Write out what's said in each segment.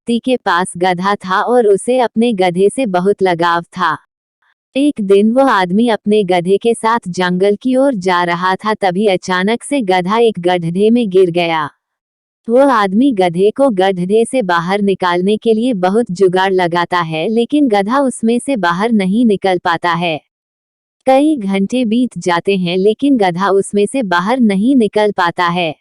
व्यक्ति के पास गधा था और उसे अपने गधे से बहुत लगाव था। एक दिन वो आदमी अपने गधे के साथ जंगल की ओर जा रहा था, तभी अचानक से गधा एक गड्ढे में गिर गया। वो आदमी गधे को गड्ढे से बाहर निकालने के लिए बहुत जुगाड़ लगाता है, लेकिन गधा उसमें से बाहर नहीं निकल पाता है। कई घंटे बीत जाते हैं लेकिन गधा उसमें से बाहर नहीं निकल पाता है।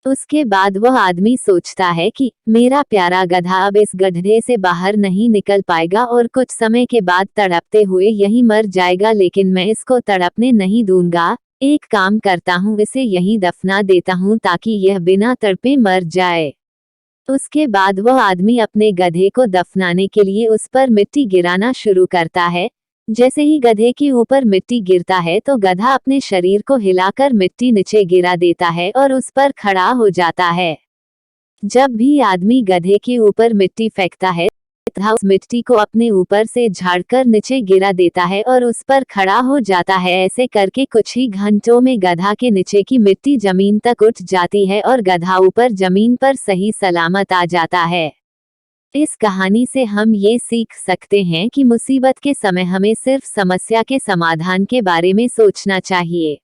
उसके बाद वह आदमी सोचता है कि मेरा प्यारा गधा अब इस गड्ढे से बाहर नहीं निकल पाएगा और कुछ समय के बाद तड़पते हुए यहीं मर जाएगा, लेकिन मैं इसको तड़पने नहीं दूंगा। एक काम करता हूँ, इसे यहीं दफना देता हूँ ताकि यह बिना तड़पे मर जाए। उसके बाद वह आदमी अपने गधे को दफनाने के लिए उस पर मिट्टी गिराना शुरू करता है। जैसे ही गधे के ऊपर मिट्टी गिरता है तो गधा अपने शरीर को हिलाकर मिट्टी नीचे गिरा देता है और उस पर खड़ा हो जाता है। जब भी आदमी गधे के ऊपर मिट्टी फेंकता है, गधा उस मिट्टी को अपने ऊपर से झाड़कर नीचे गिरा देता है और उस पर खड़ा हो जाता है। ऐसे करके कुछ ही घंटों में गधा के नीचे की मिट्टी जमीन तक उठ जाती है और गधा ऊपर जमीन पर सही सलामत आ जाता है। इस कहानी से हम ये सीख सकते हैं कि मुसीबत के समय हमें सिर्फ समस्या के समाधान के बारे में सोचना चाहिए।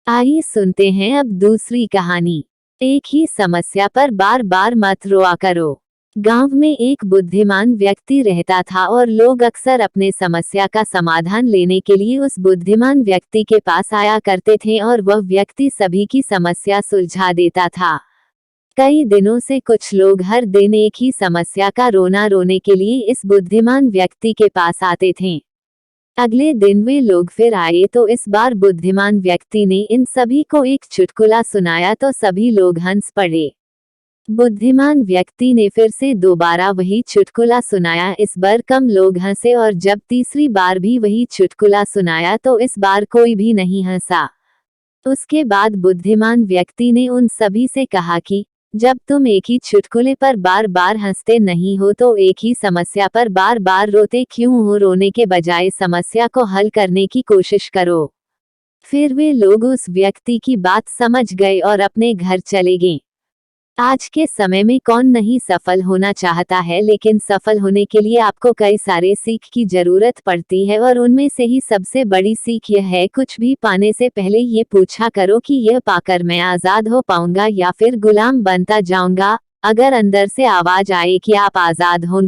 आइए सुनते हैं अब दूसरी कहानी। एक ही समस्या पर बार बार मत रोआ करो। गांव में एक बुद्धिमान व्यक्ति रहता था और लोग अक्सर अपने समस्या का समाधान लेने के लिए उस बुद्धिमान व्यक्ति के पास आया करते थे और वह व्यक्ति सभी की समस्या सुलझा देता था। कई दिनों से कुछ लोग हर दिन एक ही समस्या का रोना रोने के लिए इस बुद्धिमान व्यक्ति के पास आते थे। अगले दिन वे लोग फिर आए तो इस बार बुद्धिमान व्यक्ति ने इन सभी को एक चुटकुला सुनाया तो सभी लोग हंस पड़े। बुद्धिमान व्यक्ति ने फिर से दोबारा वही चुटकुला सुनाया। इस बार कम लोग हंसे और जब तीसरी बार भी वही चुटकुला सुनाया तो इस बार कोई भी नहीं हंसा। उसके बाद बुद्धिमान व्यक्ति ने उन सभी से कहा कि जब तुम एक ही चुटकुले पर बार बार हंसते नहीं हो तो एक ही समस्या पर बार बार रोते क्यों हो। रोने के बजाय समस्या को हल करने की कोशिश करो। फिर वे लोग उस व्यक्ति की बात समझ गए और अपने घर चले गए। आज के समय में कौन नहीं सफल होना चाहता है, लेकिन सफल होने के लिए आपको कई सारे सीख की जरूरत पड़ती है और उनमें से ही सबसे बड़ी सीख यह है, कुछ भी पाने से पहले ये पूछा करो कि यह पाकर मैं आजाद हो पाऊंगा या फिर गुलाम बनता जाऊंगा। अगर अंदर से आवाज आए कि आप आजाद होंगे